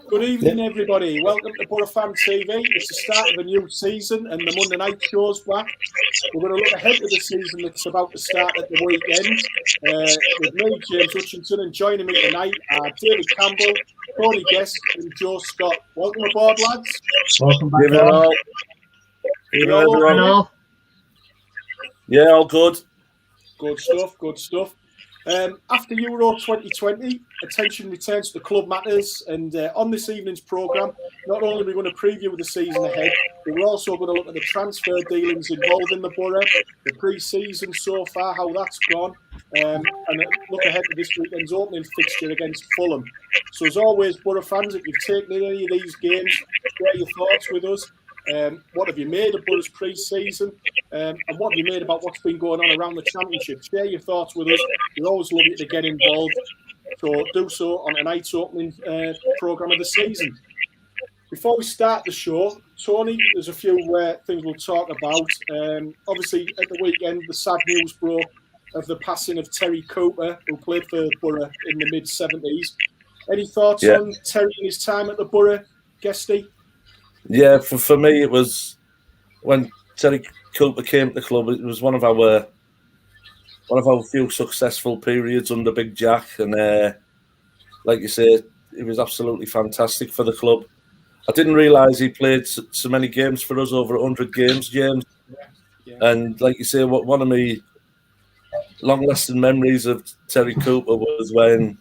Good evening, everybody. Welcome to Boro Fan TV. It's the start of a new season, and the Monday night show's back. We're going to look ahead to the season that's about to start at the weekend. With me, James Hutchinson, and joining me tonight are David Campbell, Tony Guest, and Joe Scott. Welcome aboard, lads. Welcome back. All. Yeah, all good. Good stuff, good stuff. After Euro 2020, attention returns to club matters, and on this evening's programme, not only are we going to preview the season ahead, but we're also going to look at the transfer dealings involved in the Boro, the pre-season so far, how that's gone, and look ahead to this weekend's opening fixture against Fulham. So as always, Boro fans, if you've taken in any of these games, share your thoughts with us. What have you made of Boro's pre-season? And what have you made about what's been going on around the championship? Share your thoughts with us. We always love you to get involved. So do so on tonight's opening programme of the season. Before we start the show, Tony, there's a few things we'll talk about. Obviously, at the weekend, the sad news broke of the passing of Terry Cooper, who played for Boro in the mid-70s. Any thoughts on Terry and his time at the Boro, Guesty? Yeah, for me, it was when Terry Cooper came to the club. It was one of our few successful periods under Big Jack, and like you say, it was absolutely fantastic for the club. I didn't realise he played so many games for us, over 100 games, James. Yeah. And like you say, one of my long-lasting memories of Terry Cooper was when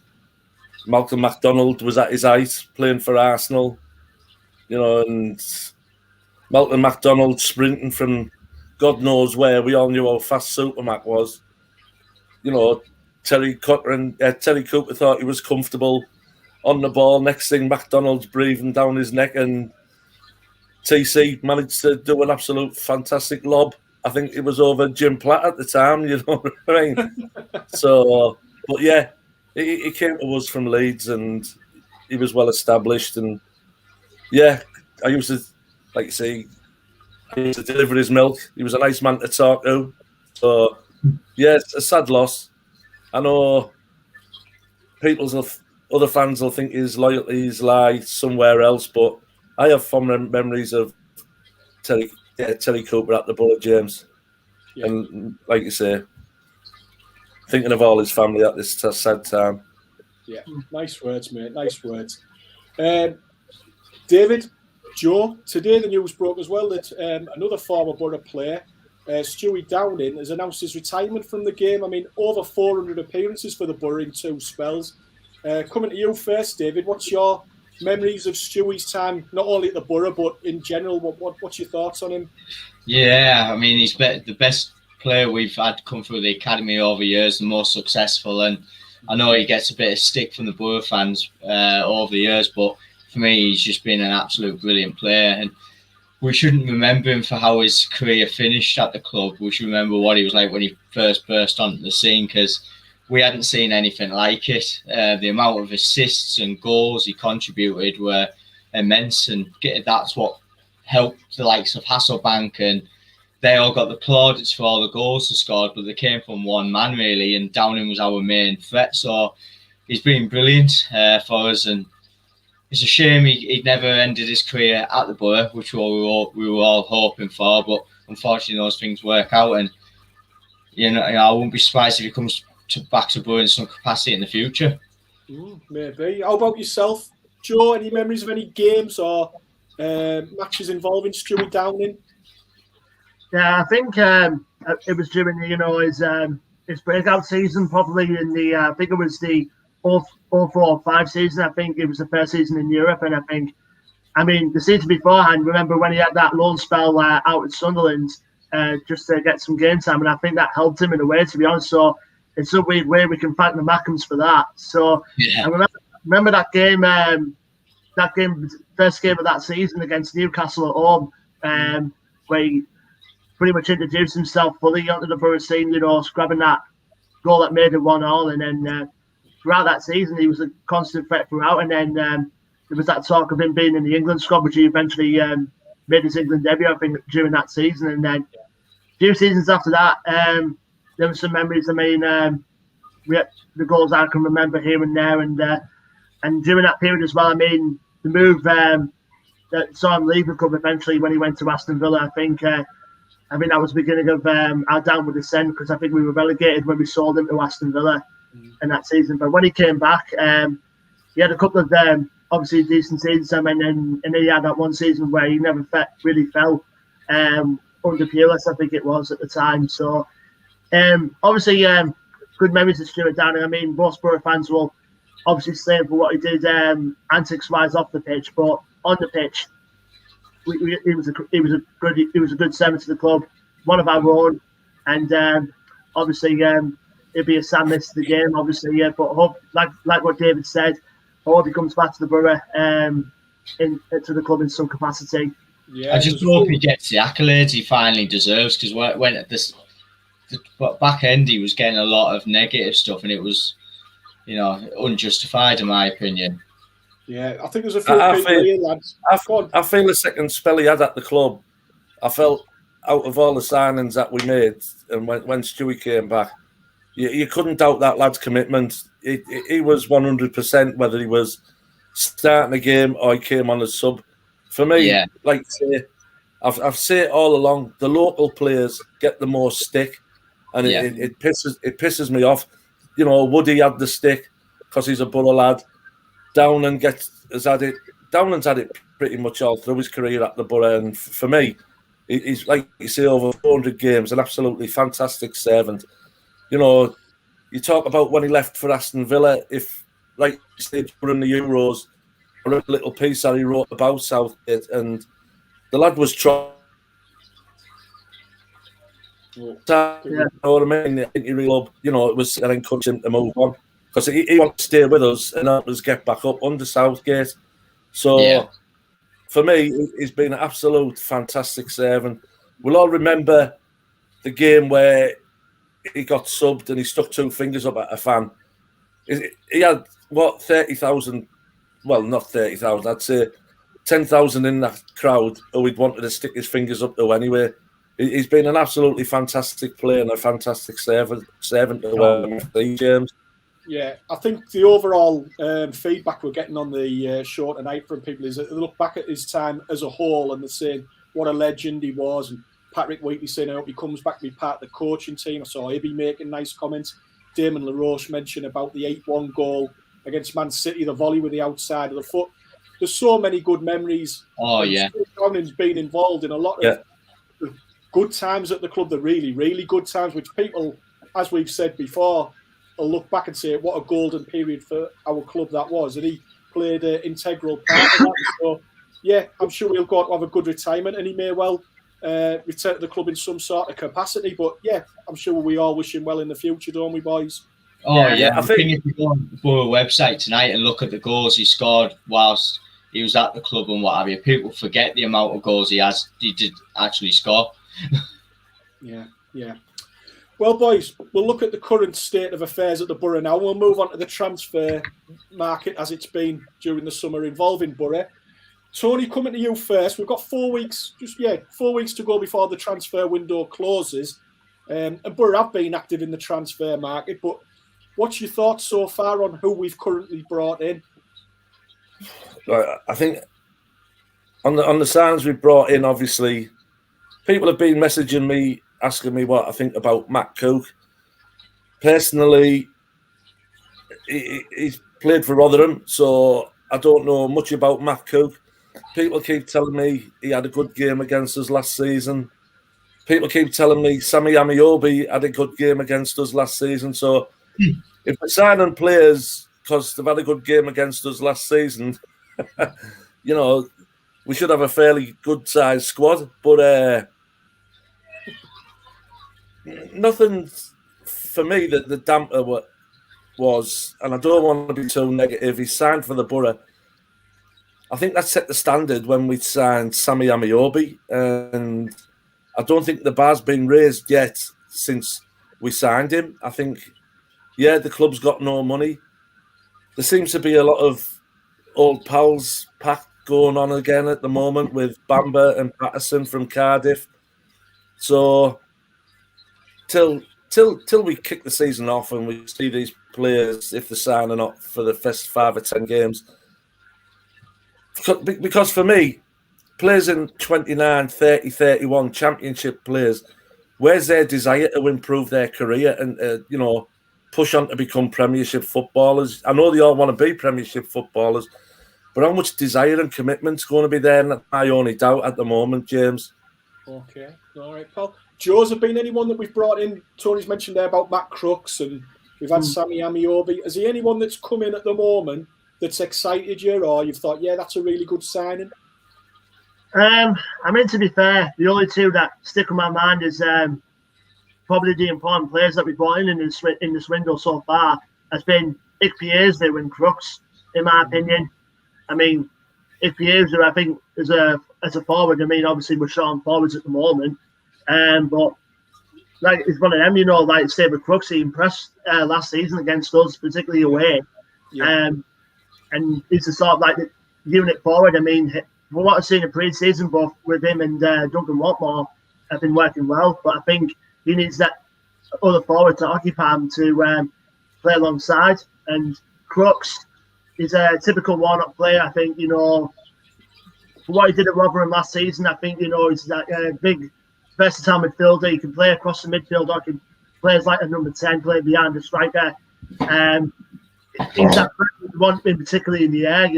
Malcolm MacDonald was at his height playing for Arsenal. You know, and Malcolm MacDonald sprinting from God knows where. We all knew how fast Supermac was. You know, Terry Cooper thought he was comfortable on the ball. Next thing, MacDonald's breathing down his neck, and TC managed to do an absolute fantastic lob. I think it was over Jim Platt at the time, you know what I mean? So, but yeah, he came to us from Leeds, and he was well established, and yeah, I used to, like you say, he used to deliver his milk. He was a nice man to talk to. So, yeah, it's a sad loss. I know other fans will think his loyalties lie somewhere else, but I have fond memories of Terry Cooper at the Boro, James. Yeah. And like you say, thinking of all his family at this sad time. Yeah, nice words, mate. Nice words. David, Joe, today the news broke as well that another former Boro player, Stewie Downing, has announced his retirement from the game. I mean, over 400 appearances for the Boro in 2 spells. Coming to you first, David, what's your memories of Stewie's time, not only at the Boro, but in general? What's your thoughts on him? Yeah, I mean, he's the best player we've had come through the academy over years, the most successful. And I know he gets a bit of stick from the Boro fans over the years, but for me, he's just been an absolute brilliant player, and we shouldn't remember him for how his career finished at the club. We should remember what he was like when he first burst onto the scene, because we hadn't seen anything like it. The amount of assists and goals he contributed were immense, and that's what helped the likes of Hasselbank, and they all got the plaudits for all the goals they scored, but they came from one man, really, and Downing was our main threat. So he's been brilliant for us, and it's a shame he never ended his career at the Boro, which we were all hoping for. But unfortunately, those things work out, and you know I wouldn't be surprised if he comes back to Boro in some capacity in the future. Maybe. How about yourself, Joe? Any memories of any games or matches involving Stewie Downing? Yeah, I think it was during his breakout season, probably in the I think it was the 04-05 season. I think it was the first season in Europe, and the season beforehand, remember when he had that loan spell out at Sunderland just to get some game time, and I think that helped him in a way, to be honest. So in some weird way, we can thank the Mackhams for that. So yeah. I remember that game, first game of that season against Newcastle at home, where he pretty much introduced himself fully onto the Boro scene, grabbing that goal that made it 1-1, and then throughout that season, he was a constant threat throughout. And then there was that talk of him being in the England squad, which he eventually made his England debut, I think, during that season. And then a few seasons after that, there were some memories. I mean, the goals I can remember here and there. And And during that period as well, I mean, the move that saw him leave the club eventually when he went to Aston Villa, I think that was the beginning of our downward descent, because I think we were relegated when we sold him to Aston Villa in that season. But when he came back, he had a couple of obviously decent seasons, and then he had that one season where he never really fell under Pulis, I think it was at the time. So obviously good memories of Stuart Downing. I mean, most Boro fans will obviously slave for what he did antics-wise off the pitch, but on the pitch, he was a good servant to the club, one of our own, and obviously it'd be a sad miss to the game, obviously. Yeah, but hope, like what David said, I hope he comes back to the Boro, to the club in some capacity. Yeah, I just hope he gets the accolades he finally deserves, because when at the back end he was getting a lot of negative stuff, and it was, unjustified in my opinion. Yeah, I think there's a few people here, lads. I feel the second spell he had at the club, I felt out of all the signings that we made, and when Stewie came back, you couldn't doubt that lad's commitment. He was 100%, whether he was starting a game or he came on as sub. For me, like I say, I've said all along, the local players get the most stick, and it pisses me off. Woody had the stick because he's a Boro lad. Downing's had it pretty much all through his career at the Boro, and for me, he's, like you say, over 400 games, an absolutely fantastic servant. You talk about when he left for Aston Villa, if, like you say, during the Euros, I read a little piece that he wrote about Southgate, and the lad was trying. You know what I mean? I think he really, it was an encouraging him to move on, because he wanted to stay with us and help us get back up under Southgate. So for me, he's been an absolute fantastic servant. We'll all remember the game where he got subbed and he stuck two fingers up at a fan. He had, 30,000, well, not 30,000, I'd say 10,000 in that crowd who he'd wanted to stick his fingers up to anyway. He's been an absolutely fantastic player and a fantastic servant to James. Yeah, I think the overall feedback we're getting on the show tonight from people is that they look back at his time as a whole and they're saying what a legend he was. And Patrick Wheatley saying, I hope he comes back to be part of the coaching team. I saw Ibby making nice comments. Damon LaRoche mentioned about the 8-1 goal against Man City, the volley with the outside of the foot. There's so many good memories. Oh, yeah. Downing's been involved in a lot of good times at the club, the really, really good times, which people, as we've said before, will look back and say, what a golden period for our club that was. And he played an integral part in that. So, yeah, I'm sure he'll go on to have a good retirement, and he may well return to the club in some sort of capacity. But, yeah, I'm sure we all wish him well in the future, don't we, boys? Oh, yeah. I think if you go on the Boro website tonight and look at the goals he scored whilst he was at the club and what have you, people forget the amount of goals he did actually score. Yeah. Well, boys, we'll look at the current state of affairs at the Boro now. We'll move on to the transfer market as it's been during the summer involving Boro. Tony, coming to you first. We've got 4 weeks, 4 weeks to go before the transfer window closes. And Boro have been active in the transfer market, but what's your thoughts so far on who we've currently brought in? I think on the signs we've brought in, obviously, people have been messaging me, asking me what I think about Matt Cook. Personally, he's played for Rotherham, so I don't know much about Matt Cook. People keep telling me he had a good game against us last season. People keep telling me Sammy Amiobi had a good game against us last season. So if we're signing players because they've had a good game against us last season, we should have a fairly good-sized squad. But nothing for me that the damper was, and I don't want to be too negative, he signed for the Boro. I think that set the standard when we signed Sammy Amiobi, and I don't think the bar's been raised yet since we signed him. I think, the club's got no money. There seems to be a lot of old pals pack going on again at the moment with Bamber and Patterson from Cardiff. So till we kick the season off and we see these players if they're signing up for the first 5 or 10 games. Because for me, players in 29, 30, 31, championship players, where's their desire to improve their career and, push on to become Premiership footballers? I know they all want to be Premiership footballers, but how much desire and commitment's going to be there? And I only doubt at the moment, James. Okay, all right, Paul. Joe's there been anyone that we've brought in? Tony's mentioned there about Matt Crooks, and we've had Sammy Amiobi. Is there anyone that's come in at the moment that's excited you, or you've thought, yeah, that's a really good signing? To be fair, the only two that stick in my mind is probably the important players that we brought in this window so far has been Ikpeazu and Crooks, in my opinion. I mean, Ikpeazu, I think, as a forward, obviously we're short on forwards at the moment, but like it's one of them, like say with Crooks, he impressed last season against us, particularly away, and he's the sort of like the unit forward. From what I've seen in pre-season, both with him and Duncan Watmore have been working well, but I think he needs that other forward to occupy him to play alongside. And Crooks is a typical Warnock player. I think, for what he did at Rotherham last season, I think, he's that big, versatile midfielder. He can play across the midfield, or can play as like a number 10, play behind the striker. He's that one, particularly in the air,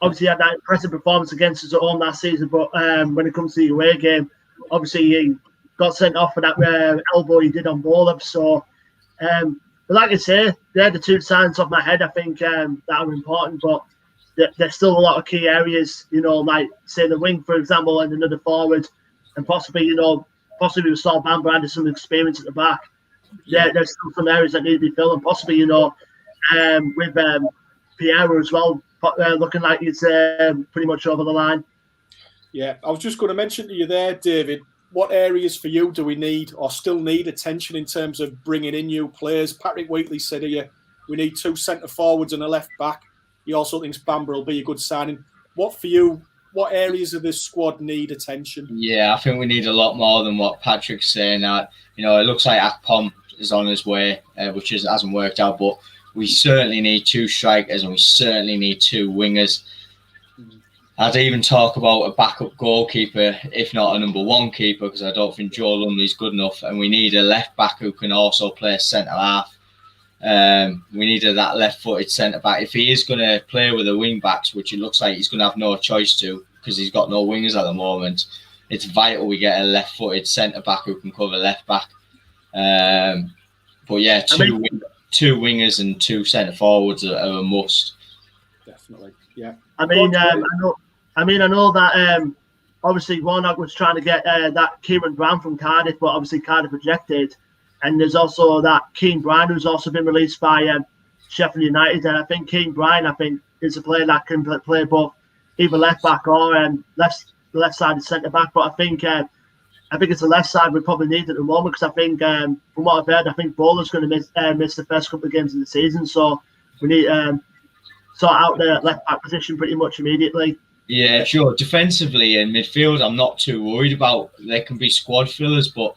Obviously, he had that impressive performance against us at home last season, but when it comes to the away game, obviously he got sent off for that elbow he did on Boro. So, but like I say, they're the two signs off my head, I think, that are important, but there's still a lot of key areas, like, say, the wing, for example, and another forward, and possibly with Saul Bamber and some experience at the back. Yeah, there's still some areas that need to be filled, and possibly, with Piero as well, looking like it's pretty much over the line. Yeah, I was just going to mention to you there, David, what areas for you do we need or still need attention in terms of bringing in new players? Patrick Wheatley said here, we need 2 centre forwards and a left back. He also thinks Bamber will be a good signing. What for you? What areas of this squad need attention? Yeah, I think we need a lot more than what Patrick's saying. That it looks like Akpom is on his way, which hasn't worked out, but we certainly need 2 strikers and we certainly need 2 wingers. I'd even talk about a backup goalkeeper, if not a number 1 keeper, because I don't think Joe Lumley's good enough. And we need a left back who can also play centre half. We needed that left-footed centre back. If he is going to play with the wing backs, which it looks like he's going to have no choice to, because he's got no wingers at the moment, it's vital we get a left-footed centre back who can cover left back. But yeah, 2 wingers and 2 centre forwards are a must. Definitely, yeah. I know that obviously Warnock was trying to get that Kieran Brown from Cardiff, but obviously Cardiff rejected. And there's also that Keane Bryan, who's also been released by Sheffield United. And I think Keane Bryan, is a player that can play both either left back or left-sided centre back. But I think it's the left side we probably need at the moment, because I think from what I've heard, I think Bowler's going to miss the first couple of games of the season. So we need sort out the left back position pretty much immediately. Yeah, sure. Defensively in midfield, I'm not too worried about. There can be squad fillers, but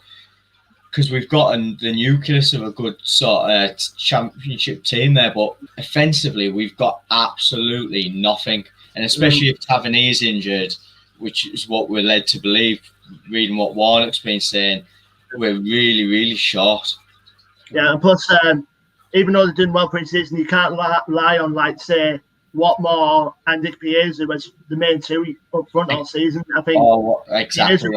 because we've got the nucleus of a good sort of championship team there, but offensively we've got absolutely nothing. And especially if Tavernier is injured, which is what we're led to believe, reading what Warnock's been saying, we're really, really short. Yeah, and plus, even though they're doing well pre-season, you can't rely on, like, say, Watmore and Ikpeazu as the main 2 up front all season. I think exactly.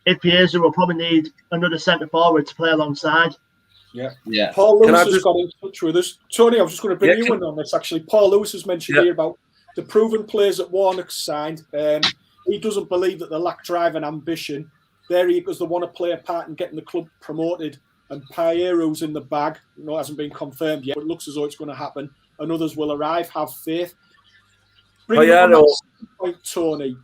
Ikpeazu will probably need another centre forward to play alongside. Yeah. Paul Lewis has got in touch with us. Tony, I was just going to bring you in on this, actually. Paul Lewis has mentioned here about the proven players that Warnock signed. He doesn't believe that they lack drive and ambition. There he goes, they want to play a part in getting the club promoted. And Piero's in the bag. It hasn't been confirmed yet, but it looks as though it's going to happen. And others will arrive. Have faith. Bring on that point, Tony.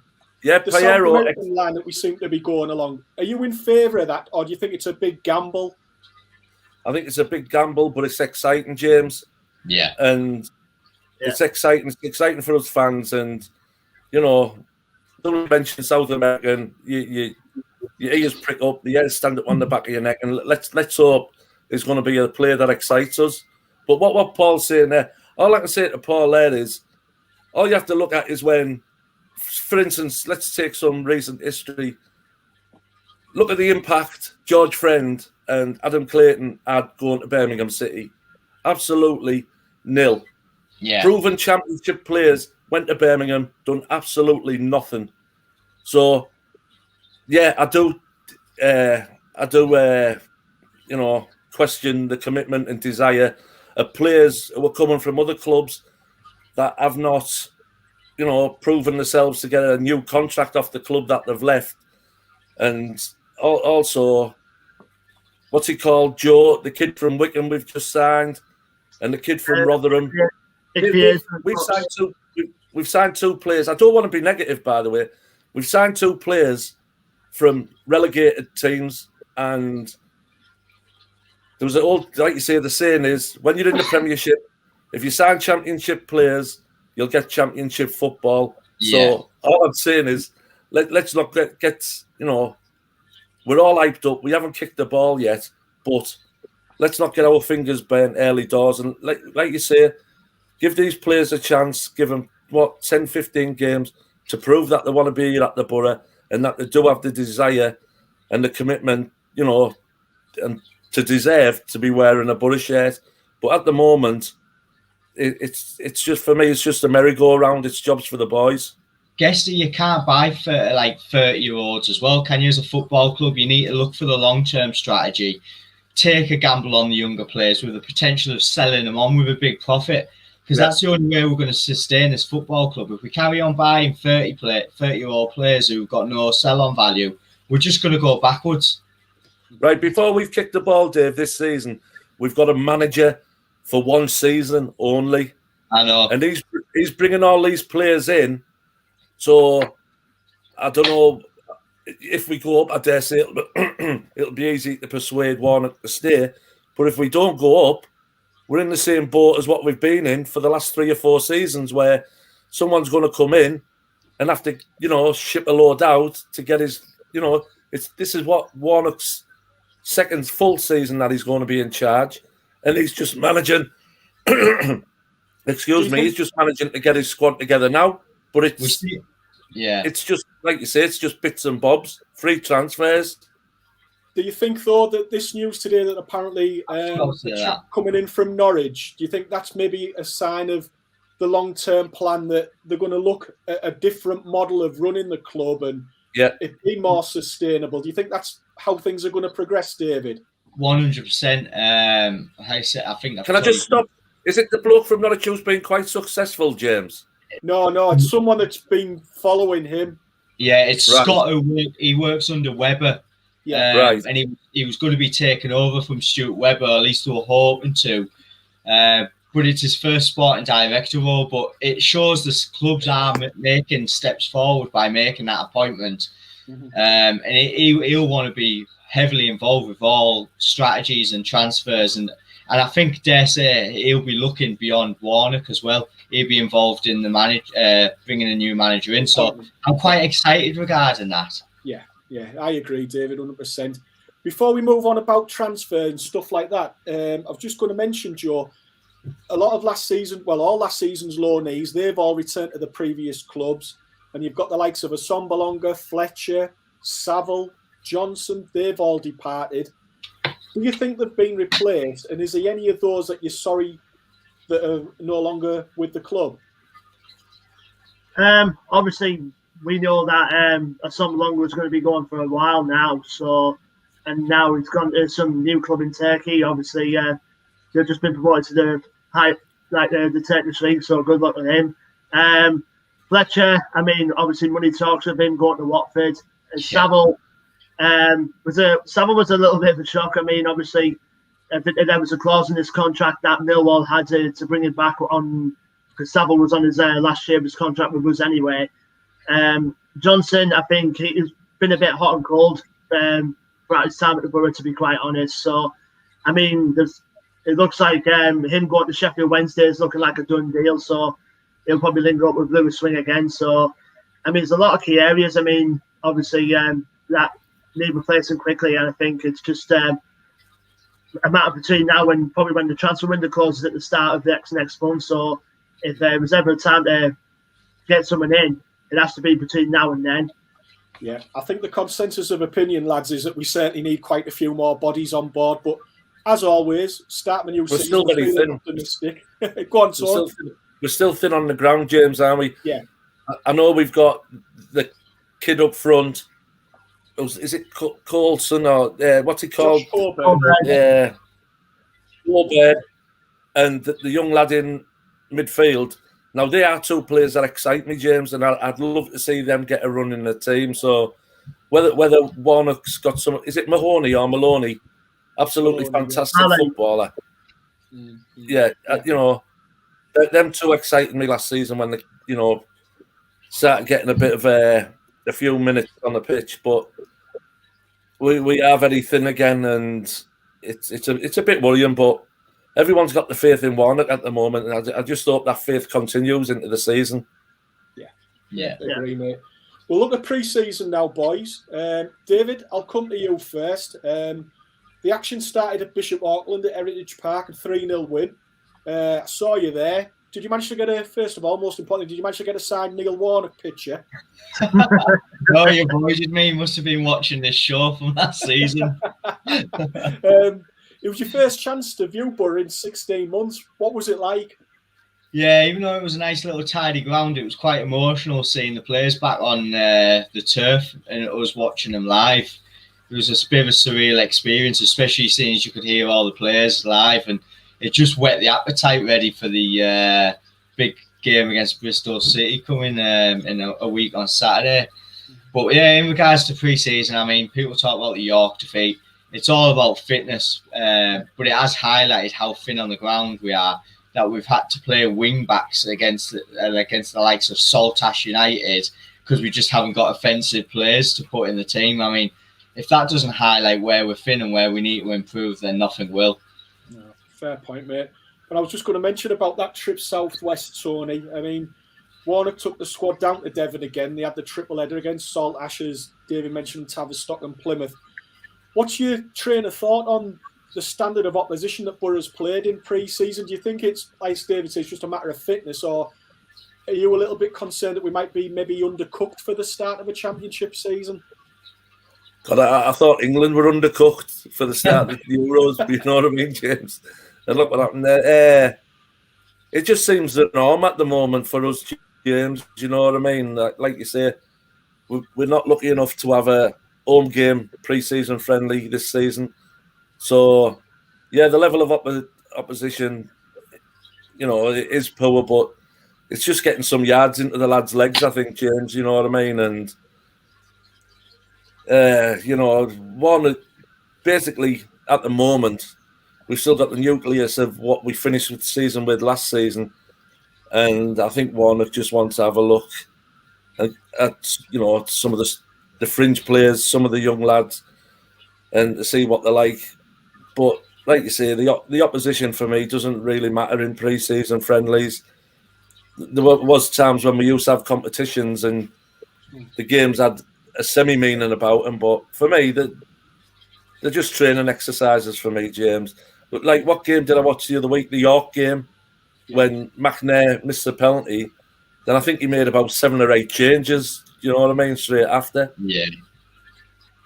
Yeah, the South American line that we seem to be going along. Are you in favour of that, or do you think it's a big gamble? I think it's a big gamble, but it's exciting, James. Yeah. And it's exciting. It's exciting for us fans. And, don't mention South American, your ears prick up, the ears stand up on the back of your neck. And let's hope is going to be a player that excites us. But what Paul's saying there, all I can say to Paul there is, all you have to look at is when, for instance, let's take some recent history. Look at the impact George Friend and Adam Clayton had going to Birmingham City. Absolutely nil. Yeah. Proven championship players went to Birmingham, done absolutely nothing. So, yeah, I do, question the commitment and desire of players who are coming from other clubs that have not, proven themselves to get a new contract off the club that they've left. And also, what's he called? Joe, the kid from Wickham we've just signed, and the kid from Rotherham. We've signed two players. I don't want to be negative, by the way. We've signed two players from relegated teams, and there was an old, like you say, the saying is, when you're in the Premiership, if you sign championship players, you'll get championship football. Yeah. So all I'm saying is, let's not get we're all hyped up. We haven't kicked the ball yet, but let's not get our fingers burnt early doors. And like you say, give these players a chance. Give them, 10, 15 games to prove that they want to be here at the Boro and that they do have the desire and the commitment, and to deserve to be wearing a Boro shirt. But at the moment, it's just, for me, it's just a merry-go-round. It's jobs for the boys. Guesty, you can't buy for 30-year-olds as well, can you? As a football club, you need to look for the long-term strategy, take a gamble on the younger players with the potential of selling them on with a big profit, because that's the only way we're going to sustain this football club. If we carry on buying 30-year-old players who've got no sell-on value, we're just going to go backwards. Right, before we've kicked the ball, Dave, this season, we've got a manager for one season only. I know. And he's bringing all these players in. So, I don't know if we go up, I dare say it'll be easy to persuade Warnock to stay. But if we don't go up, we're in the same boat as what we've been in for the last 3 or 4 seasons, where someone's going to come in and have to, ship a load out to get his, this is what Warnock's second full season that he's going to be in charge. And he's just managing, he's just managing to get his squad together now. But it's just, like you say, it's just bits and bobs, free transfers. Do you think, though, that this news today that apparently the chap coming in from Norwich, do you think that's maybe a sign of the long-term plan that they're going to look at a different model of running the club and it be more sustainable? Do you think that's how things are going to progress, David? 100%. I think. Can I just stop? Is it the bloke from Norwich who's been quite successful, James? No, it's someone that's been following him. Yeah, it's Scott he works under Webber. Yeah, right. And he was going to be taken over from Stuart Webber, at least they were hoping to. But it's his first sporting director role. But it shows the clubs are making steps forward by making that appointment. Mm-hmm. And he'll want to be heavily involved with all strategies and transfers. And I think, dare say, he'll be looking beyond Warnock as well. He'll be involved in the bringing a new manager in. So I'm quite excited regarding that. Yeah, I agree, David, 100%. Before we move on about transfer and stuff like that, I'm just going to mention, Joe, a lot of all last season's loanees, they've all returned to the previous clubs. And you've got the likes of Assombalonga, Fletcher, Saville, Johnson, they've all departed. Do you think they've been replaced? And is there any of those that you're sorry that are no longer with the club? Obviously, we know that Assombalonga was going to be going for a while now. And now it's gone to some new club in Turkey. Obviously, they've just been promoted to the Turkish league. So good luck with him. Fletcher, obviously money talks of him going to Watford. And Saville, Saville was a little bit of a shock. Obviously, there was a clause in his contract that Millwall had to bring it back on, because Saville was on his last year of his contract with us anyway. Johnson, I think he's been a bit hot and cold throughout his time at the Boro, to be quite honest. So, it looks like him going to Sheffield Wednesday is looking like a done deal. So he'll probably linger up with Lewis Swing again. So, there's a lot of key areas. Obviously, that need replacing quickly. And I think it's just a matter between now and probably when the transfer window closes at the start of the next month. So if there was ever a time to get someone in, it has to be between now and then. Yeah, I think the consensus of opinion, lads, is that we certainly need quite a few more bodies on board. But as always, starting the new season, still very thin. Optimistic. Go on, Son. We're still thin on the ground, James, aren't we? Yeah. I know we've got the kid up front. Is it Coulson or what's he called? Yeah, Corbett, and the young lad in midfield. Now they are two players that excite me, James, and I'd love to see them get a run in the team. So whether Warnock's got some, is it Mahoney or Maloney? Absolutely fantastic footballer. Mm-hmm. Yeah, you know, them two excited me last season when they, you know, started getting a bit of a few minutes on the pitch, but we are very thin again, and it's a bit worrying. But everyone's got the faith in Warnock at the moment, and I just hope that faith continues into the season. Yeah, agree, mate. We'll look at pre-season now, boys. David, I'll come to you first. The action started at Bishop Auckland at Heritage Park, a 3-0 win. I saw you there. Did you manage to get first of all, most importantly, did you manage to get a signed Neil Warnock picture? No, you avoided me. You must have been watching this show from last season. It was your first chance to view Boro in 16 months. What was it like? Yeah, even though it was a nice little tidy ground, it was quite emotional seeing the players back on the turf and us watching them live. It was a bit of a surreal experience, especially seeing as you could hear all the players live, and it just whet the appetite ready for the big game against Bristol City coming in a week on Saturday. But yeah, in regards to pre-season, I mean, people talk about the York defeat. It's all about fitness, but it has highlighted how thin on the ground we are, that we've had to play wing backs against the likes of Saltash United because we just haven't got offensive players to put in the team. I mean, if that doesn't highlight where we're thin and where we need to improve, then nothing will. No, fair point, mate. But I was just going to mention about that trip southwest, Tony. I mean, Warnock took the squad down to Devon again. They had the triple header against Salt Ashes, David mentioned Tavistock and Plymouth. What's your train of thought on the standard of opposition that Boro's played in pre-season? Do you think it's, like David says, just a matter of fitness, or are you a little bit concerned that we might be maybe undercooked for the start of a championship season? God, I thought England were undercooked for the start of the Euros, you know what I mean, James? And look what happened there. It just seems the norm at the moment for us, James. Do you know what I mean? Like you say, we're not lucky enough to have a home game pre-season friendly this season. So, yeah, the level of opposition, you know, it is poor, but it's just getting some yards into the lads' legs, I think, James. You know what I mean? And you know, basically at the moment, we've still got the nucleus of what we finished the season with last season, and I think Warnock just wants to have a look at you know, some of the fringe players, some of the young lads, and to see what they're like. But like you say, the opposition for me doesn't really matter in pre-season friendlies. There was times when we used to have competitions and the games had a semi-meaning about them, but for me, they're just training exercises for me, James. But like, what game did I watch the other week? The York game, when McNair missed the penalty. Then I think he made about 7 or 8 changes. You know what I mean? Straight after. Yeah.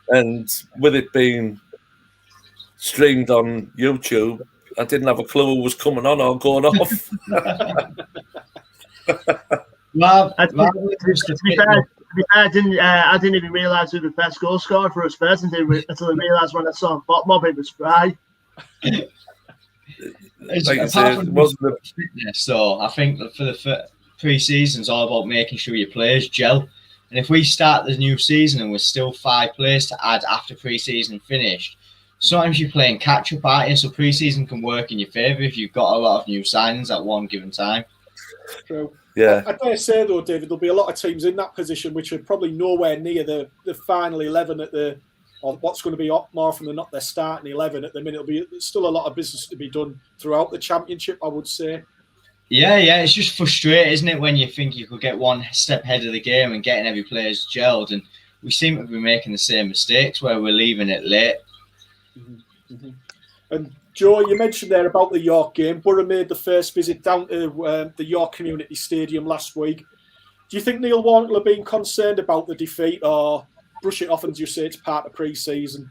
And with it being streamed on YouTube, I didn't have a clue who was coming on or going off. Well, to be fair, I didn't even realise who the first goal scorer for us first until I realised when I saw him bottom of it was Fry. Like I say, it wasn't the fitness. So I think that for the pre-season, it's all about making sure your players gel. And if we start the new season and we're still 5 players to add after pre-season finished, sometimes you're playing catch-up, aren't you? So pre-season can work in your favour if you've got a lot of new signings at one given time. True. Yeah. I dare say, though, David, there'll be a lot of teams in that position which are probably nowhere near the final 11 or what's going to be up more often than not their starting 11 at the minute. There's still a lot of business to be done throughout the championship, I would say. Yeah, it's just frustrating, isn't it, when you think you could get one step ahead of the game and getting every player's gelled, and we seem to be making the same mistakes where we're leaving it late. Mm-hmm. Mm-hmm. And Joe, you mentioned there about the York game. Boro made the first visit down to the York Community Stadium last week. Do you think Neil Warnock will have been concerned about the defeat, or brush it off and just say it's part of pre-season?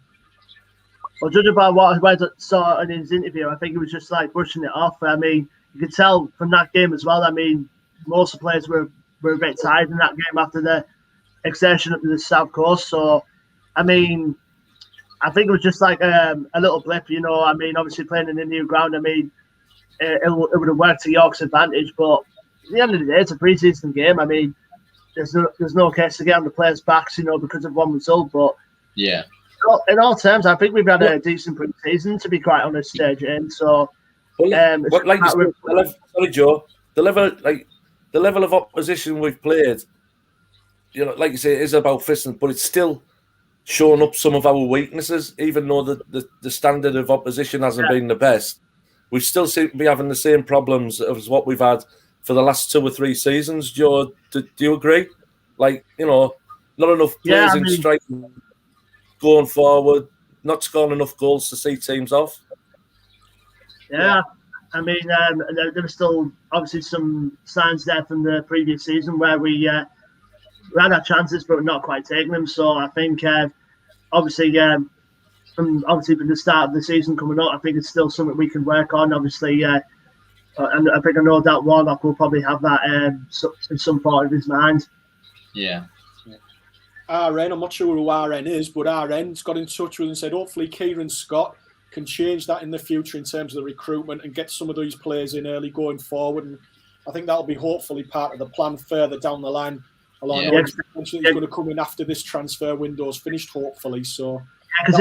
Well, judging by what I saw in his interview, I think he was just like brushing it off. I mean, you could tell from that game as well. I mean, most of the players were a bit tired in that game after the exertion up to the South Coast. So, I mean, I think it was just like a little blip, you know. I mean, obviously playing in the new ground, I mean, it would have worked to York's advantage. But at the end of the day, it's a pre-season game. I mean, there's no case to get on the players' backs, you know, because of one result. But yeah, in all terms, I think we've had a decent pre-season, to be quite honest, Jane. So, like you said, sorry, Joe, the level of opposition we've played, you know, like you say, it is about fitness, but it's still showing up some of our weaknesses. Even though the standard of opposition hasn't been the best, we still seem to be having the same problems as what we've had for the last 2 or 3 seasons. Joe, do you agree? Like, you know, not enough players in strike going forward, not scoring enough goals to see teams off. Yeah, I mean, there were still obviously some signs there from the previous season where we had our chances, but not quite taking them. So I think, obviously, from the start of the season coming up, I think it's still something we can work on. Obviously, and I think I know that Warnock will probably have that in some part of his mind. Yeah. RN, I'm not sure who RN is, but RN's got in touch with and said hopefully Kieran Scott can change that in the future in terms of the recruitment and get some of these players in early going forward. And I think that'll be hopefully part of the plan further down the line. Although I know he's going to come in after this transfer window's finished, hopefully. So because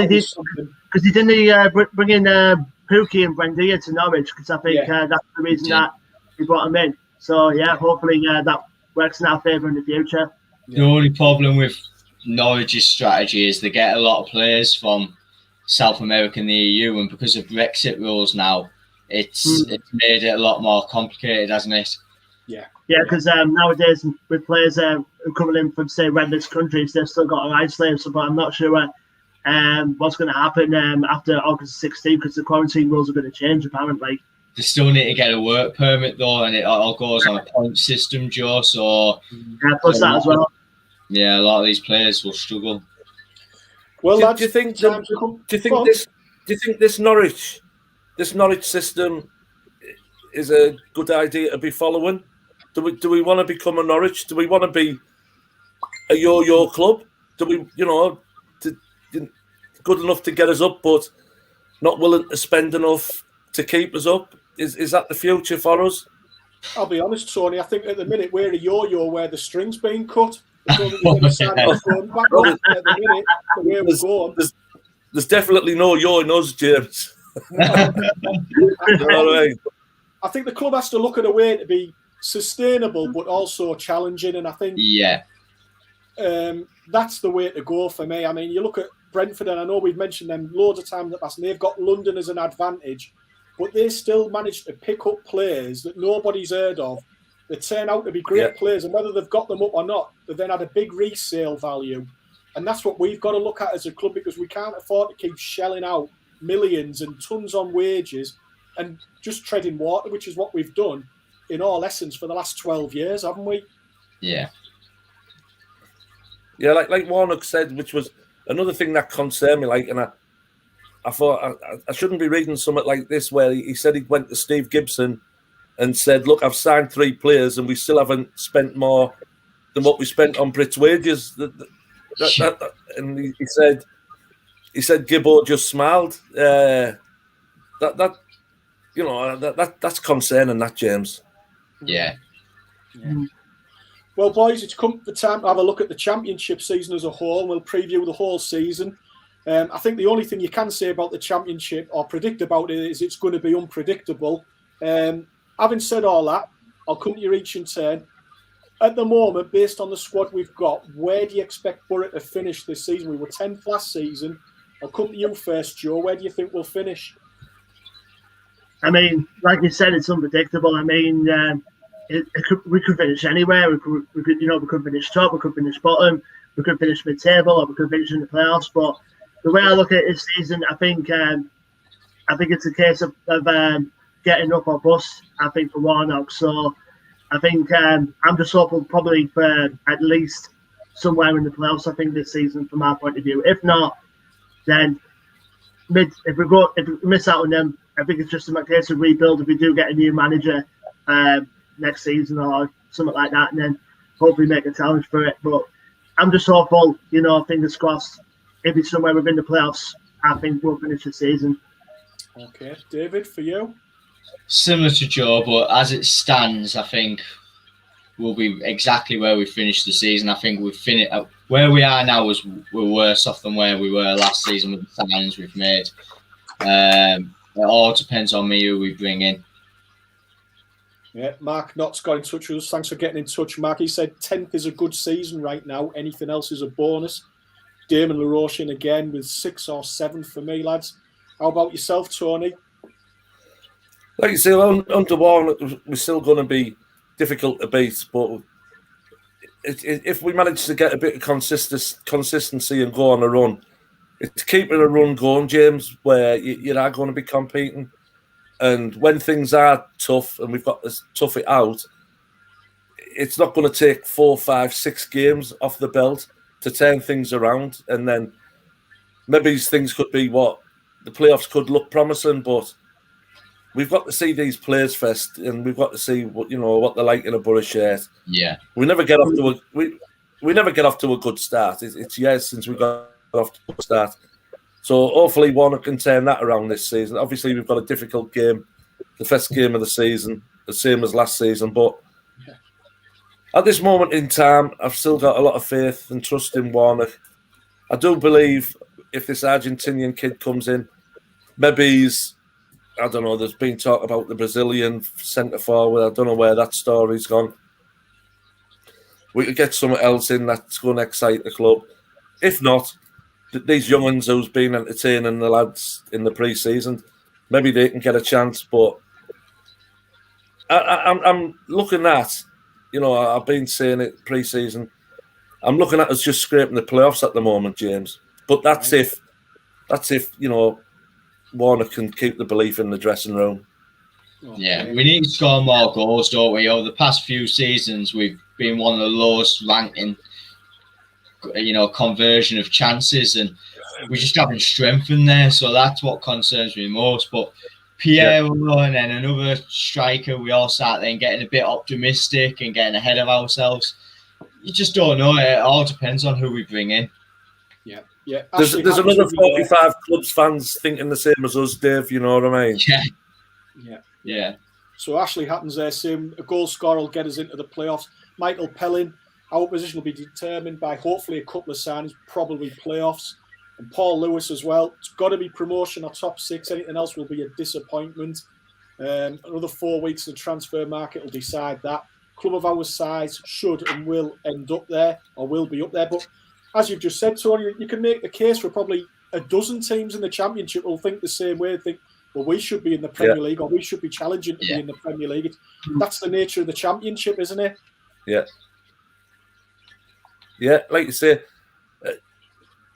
he didn't bring in Pookie and Buendia to Norwich, because I think that's the reason that he brought him in. So hopefully that works in our favour in the future. The only problem with Norwich's strategy is they get a lot of players from South America and the EU, and because of Brexit rules now, it's made it a lot more complicated, hasn't it? Yeah, because nowadays with players who are coming in from, say, red list countries, they've still got to isolate. So, but I'm not sure what's going to happen after August 16th, because the quarantine rules are going to change apparently. They still need to get a work permit though, and it all goes on a point system, Joe. So plus that as well. Yeah, a lot of these players will struggle. Well, do you think this Norwich system is a good idea to be following? Do we want to become a Norwich? Do we want to be a yo-yo club? Do we, you know, good enough to get us up, but not willing to spend enough to keep us up? Is that the future for us? I'll be honest, Tony. I think at the minute we're a yo-yo where the string's being cut. There's definitely no yo in us, James. I think the club has to look at a way to be sustainable but also challenging, and I think that's the way to go for me. I mean, you look at Brentford, and I know we've mentioned them loads of times in the past, and they've got London as an advantage, but they still managed to pick up players that nobody's heard of. They turn out to be great players, and whether they've got them up or not, they've then had a big resale value. And that's what we've got to look at as a club, because we can't afford to keep shelling out millions and tons on wages and just treading water, which is what we've done in all essence for the last 12 years, haven't we? Yeah. Yeah, like Warnock said, which was another thing that concerned me, and I thought I shouldn't be reading something like this where he said he went to Steve Gibson and said, look, I've signed 3 players and we still haven't spent more than what we spent on Brit's wages. And he said Gibbo just smiled. That's concerning, that, James. Yeah. Well, boys, it's come the time to have a look at the Championship season as a whole. We'll preview the whole season. I think the only thing you can say about the Championship or predict about it is it's going to be unpredictable. Having said all that, I'll come to you each in turn. At the moment, based on the squad we've got, where do you expect Boro to finish this season? We were 10th last season. I'll come to you first, Joe. Where do you think we'll finish? I mean, like you said, it's unpredictable. I mean, we could finish anywhere. We could finish top, we could finish bottom, we could finish mid-table, or we could finish in the playoffs. But the way I look at this season, I think I think it's a case of getting up or bust, I think, for Warnock. So I think I'm just hopeful probably for at least somewhere in the playoffs, I think, this season from our point of view. If not, then if we miss out on them, I think it's just a case of rebuild if we do get a new manager next season or something like that, and then hopefully make a challenge for it. But I'm just hopeful, fingers crossed, if it's somewhere within the playoffs, I think we'll finish the season. Okay, David, for you? Similar to Joe, but as it stands, I think we'll be exactly where we finished the season. I think we've finished where we are now. We're worse off than where we were last season with the signings we've made. It all depends on me who we bring in. Yeah, Mark Knott's got in touch with us. Thanks for getting in touch, Mark. He said 10th is a good season right now. Anything else is a bonus. Damon LaRoche in again with 6 or 7 for me, lads. How about yourself, Tony? Like you say, under Warnock, we're still going to be difficult to beat, but if we manage to get a bit of consistency and go on a run, it's keeping a run going, James, where you are going to be competing. And when things are tough and we've got to tough it out, it's not going to take 4, 5, 6 games off the belt to turn things around. And then maybe these things could be what the playoffs could look promising, but we've got to see these players first, and we've got to see what they're like in a Boro shirt. Yeah, we never get off to we never get off to a good start. It's years since we got off to a good start. So hopefully Warnock can turn that around this season. Obviously, we've got a difficult game, the first game of the season, the same as last season. But at this moment in time, I've still got a lot of faith and trust in Warnock. I do believe if this Argentinian kid comes in, maybe I don't know, there's been talk about the Brazilian centre forward. I don't know where that story's gone. We could get someone else in that's going to excite the club. If not, these young ones who's been entertaining the lads in the pre-season, maybe they can get a chance. But I'm looking at, I've been saying it pre-season, I'm looking at us just scraping the playoffs at the moment, James. But that's if Warnock can keep the belief in the dressing room. Yeah, we need to score more goals, don't we? Over the past few seasons, we've been one of the lowest ranking, conversion of chances, and we just haven't strengthened there. So that's what concerns me most. But Piero and then another striker, we all start then getting a bit optimistic and getting ahead of ourselves. You just don't know. It all depends on who we bring in. Yeah. Yeah, there's another 45 clubs fans thinking the same as us, Dave. You know what I mean? Yeah. So Ashley Hatton's there saying a goal scorer will get us into the playoffs. Michael Pellin, our position will be determined by hopefully a couple of signings, probably playoffs. And Paul Lewis as well. It's got to be promotion or top 6. Anything else will be a disappointment. Another 4 weeks in the transfer market will decide that. Club of our size should and will end up there, or will be up there. But as you've just said, Tony, you can make the case for probably a dozen teams in the Championship will think the same way. Think, well, we should be in the Premier League, or we should be challenging to be in the Premier League. That's the nature of the Championship, isn't it? Yeah. Yeah, like you say,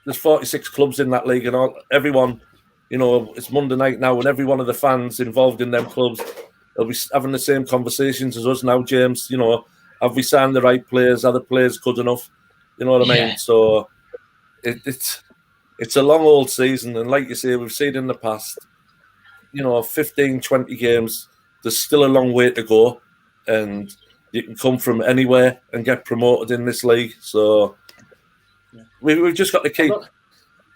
there's 46 clubs in that league, and everyone, it's Monday night now, and every one of the fans involved in them clubs will be having the same conversations as us now, James. Have we signed the right players? Are the players good enough? You know what I mean? So it's a long old season, and like you say, we've seen in the past, 15, 20 games, there's still a long way to go, and you can come from anywhere and get promoted in this league. So we've just got to keep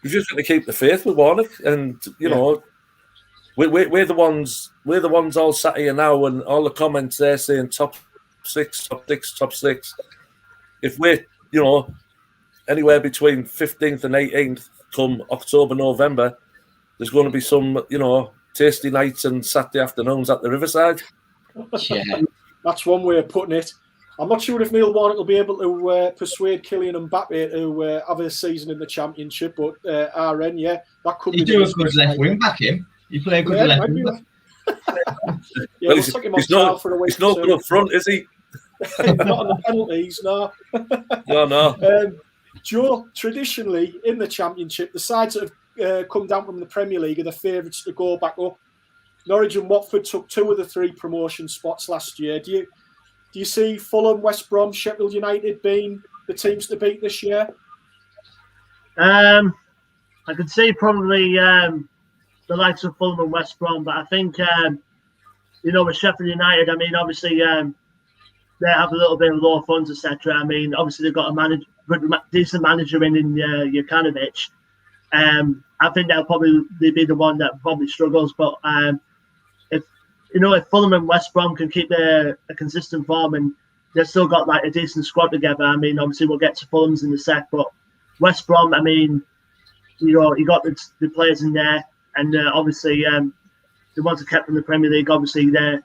the faith with Warnock, and we're the ones all sat here now, and all the comments there saying top 6, top 6, top 6. If we're anywhere between 15th and 18th come October, November, there's going to be some, tasty nights and Saturday afternoons at the Riverside. Yeah, that's one way of putting it. I'm not sure if Neil Warnock will be able to persuade Kylian Mbappe to have a season in the Championship, but RN, that could be. You do a good left wing back, him. You play a good left wing back. Well, he's no good up front, is he? Not on the penalties, no. No. Joe, traditionally in the Championship, the sides that have come down from the Premier League are the favourites to go back up. Norwich and Watford took 2 of the 3 promotion spots last year. Do you see Fulham, West Brom, Sheffield United being the teams to beat this year? I could see probably the likes of Fulham and West Brom, but I think with Sheffield United, I mean, obviously they have a little bit of low funds, etc. I mean, obviously they've got a decent manager in Jokanovic. I think they'll probably be the one that probably struggles, but if Fulham and West Brom can keep a consistent form and they've still got like a decent squad together, I mean, obviously we'll get to Fulham's in a sec, but West Brom, I mean, you got the players in there, and obviously the ones that kept in the Premier League, obviously they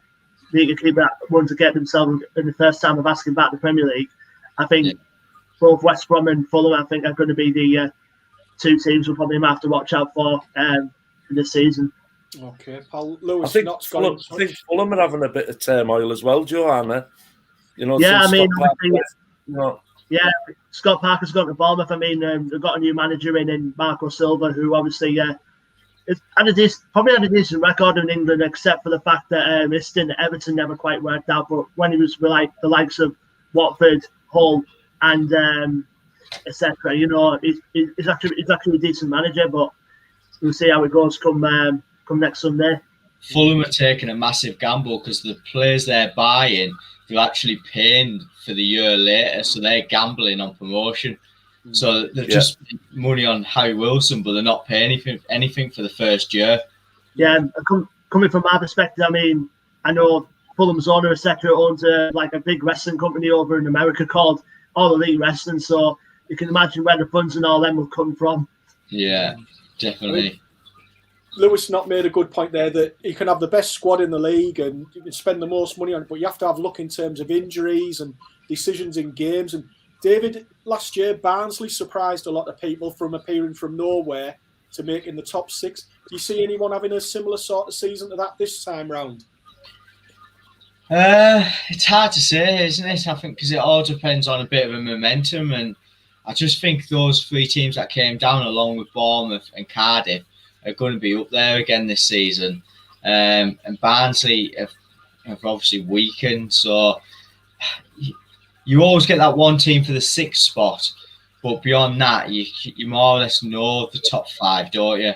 can keep that one to get themselves in the first time of asking back the Premier League. I think both West Brom and Fulham, I think, are going to be the 2 teams we'll probably have to watch out for in this season. Okay, Paul Lewis. I think Fulham are having a bit of turmoil as well, Joanna. Yeah, I mean, Scott Parker's gone to Bournemouth. I mean, they've got a new manager in Marco Silva, who obviously probably had a decent record in England, except for the fact that his stint at Everton never quite worked out. But when he was with the likes of Watford, Hull, and etc., he's actually a decent manager. But we'll see how it goes come next Sunday. Fulham are taking a massive gamble because the players they're buying, they're actually paying for the year later, so they're gambling on promotion. So they're just money on Harry Wilson, but they're not paying anything for the first year. Yeah, coming from my perspective, I mean, I know Fulham's owner, etc., owns a big wrestling company over in America called All Elite Wrestling, so you can imagine where the funds and all them will come from. Yeah, definitely. Lewis not made a good point there that you can have the best squad in the league and you can spend the most money on it, but you have to have luck in terms of injuries and decisions in games. And David, last year, Barnsley surprised a lot of people from appearing from nowhere to making the top 6. Do you see anyone having a similar sort of season to that this time round? It's hard to say, isn't it? I think because it all depends on a bit of a momentum, and I just think those 3 teams that came down, along with Bournemouth and Cardiff, are going to be up there again this season. And Barnsley have obviously weakened, so you always get that one team for the 6th spot, but beyond that, you more or less know the top 5, don't you?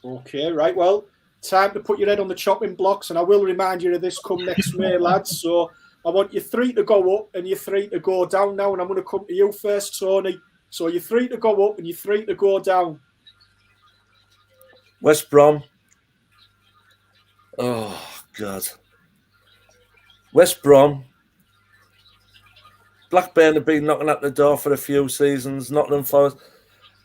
Okay, right. Well, time to put your head on the chopping blocks, and I will remind you of this come next May, lads. So I want your 3 to go up and your 3 to go down now, and I'm going to come to you first, Tony. So your 3 to go up and your 3 to go down. West Brom. Oh, God. West Brom. Blackburn have been knocking at the door for a few seasons. Nottingham Forest.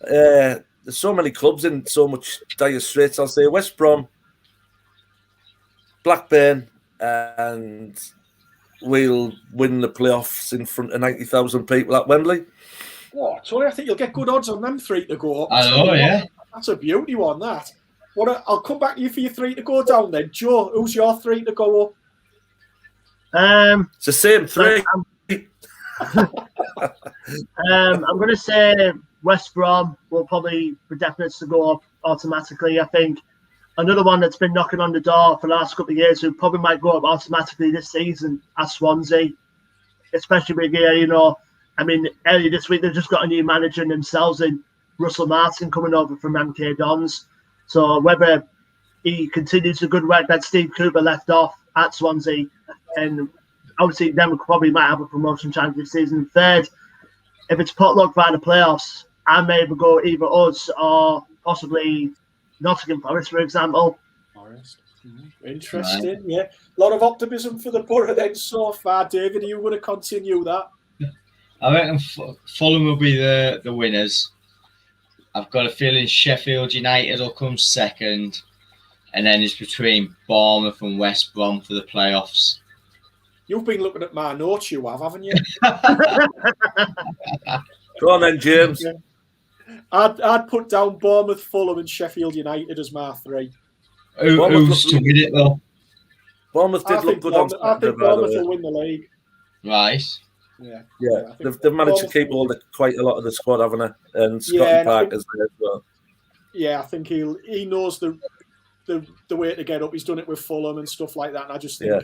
There's so many clubs in so much dire straits. I'll say West Brom, Blackburn, and we'll win the playoffs in front of 90,000 people at Wembley. Oh, Tony, I think you'll get good odds on them 3 to go up. I know, yeah. That's a beauty one, that. I'll come back to you for your 3 to go down then. Joe, who's your 3 to go up? It's the same 3. I'm going to say West Brom will probably be definite to go up automatically. I think another one that's been knocking on the door for the last couple of years who probably might go up automatically this season are Swansea, especially with I mean, earlier this week they've just got a new manager in themselves in Russell Martin coming over from MK Dons. So whether he continues the good work that Steve Cooper left off at Swansea, and obviously then we probably might have a promotion chance this season. 3rd, if it's potluck by the playoffs, I may either go either us or possibly Nottingham Forest, for example. Forest. Interesting, yeah. A lot of optimism for the Boro then so far. David, are you going to continue that? I reckon Fulham will be the winners. I've got a feeling Sheffield United will come 2nd, and then it's between Bournemouth and West Brom for the playoffs. You've been looking at my notes, you have, haven't you? Go on then, James. I'd put down Bournemouth, Fulham, and Sheffield United as my 3. Who's to win it though? Bournemouth did look good on Saturday. I think Bournemouth will win the league. Right. Yeah. They've managed to keep quite a lot of the squad, haven't they? And Scotty Parker's there as well. yeah, I think he knows the way to get up. He's done it with Fulham and stuff like that. And I just think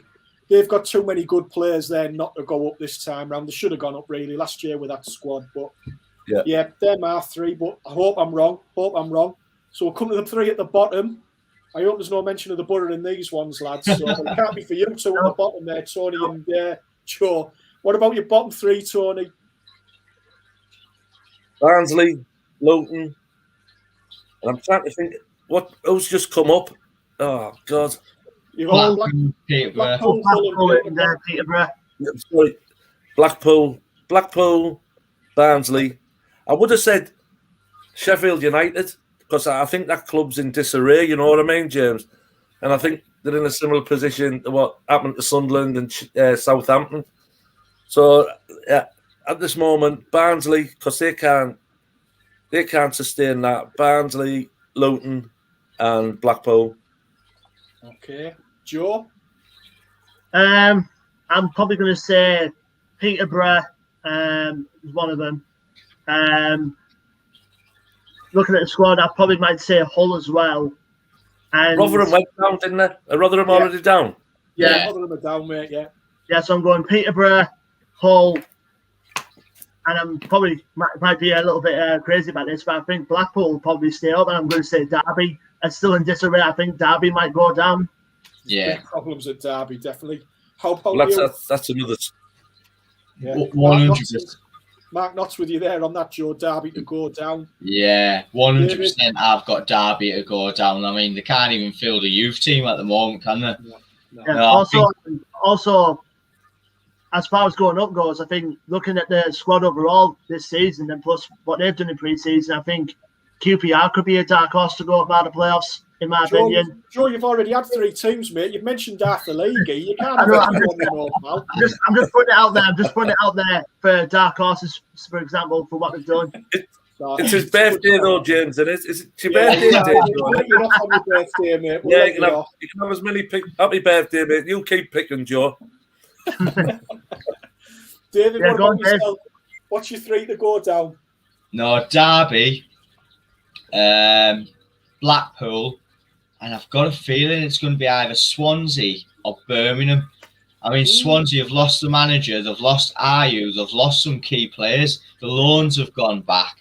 they've got too many good players there not to go up this time round. They should have gone up really last year with that squad. But yeah, they're my three. But I hope I'm wrong. So we'll come to the three at the bottom. I hope there's no mention of the Boro in these ones, lads. So it can't be for you two at the bottom there, Tony and Joe. What about your bottom three, Tony? Barnsley, Luton. And I'm trying to think who's just come up. Oh God! You've all Blackpool, Peterborough. Sorry, Blackpool, Barnsley. I would have said Sheffield United because I think that club's in disarray. You know what I mean, James? And I think they're in a similar position to what happened to Sunderland and Southampton. So at this moment, Barnsley, because they can't sustain that. Barnsley, Luton, and Blackpool. Okay, Joe. I'm probably going to say Peterborough is one of them. Looking at the squad, I probably might say Hull as well. And Rotherham went down, didn't they? Are Rotherham already down? Yeah, Rotherham are down, mate. Yeah. Yeah, so I'm going Peterborough, Hull, and I'm probably might be a little bit crazy about this, but I think Blackpool will probably stay up, and I'm going to say Derby. It's still in disarray. I think Derby might go down. Yeah. Big problems at Derby, definitely. How about you? That's another. Yeah. 100%. Mark Knott's with you there on that, Joe. Derby to go down. Yeah, 100%. I've got Derby to go down. I mean, they can't even field a youth team at the moment, can they? No. Yeah, also, as far as going up goes, I think looking at the squad overall this season and plus what they've done in pre-season, I think QPR could be a dark horse to go up out of playoffs, in my opinion. Joe, you've already had 3 teams, mate. You've mentioned half the league. You can't have I'm just putting it out there. I'm just putting it out there for dark horses, for example, for what they've done. It's his birthday, though, James. It's your birthday today. You're off on your birthday, mate. You can have as many happy birthday, mate. You keep picking, Joe. David, what about yourself? What's your 3 to go down? No, Derby, Blackpool, and I've got a feeling it's going to be either Swansea or Birmingham. I mean, Swansea have lost the manager, they've lost Ayew, they've lost some key players. The loans have gone back.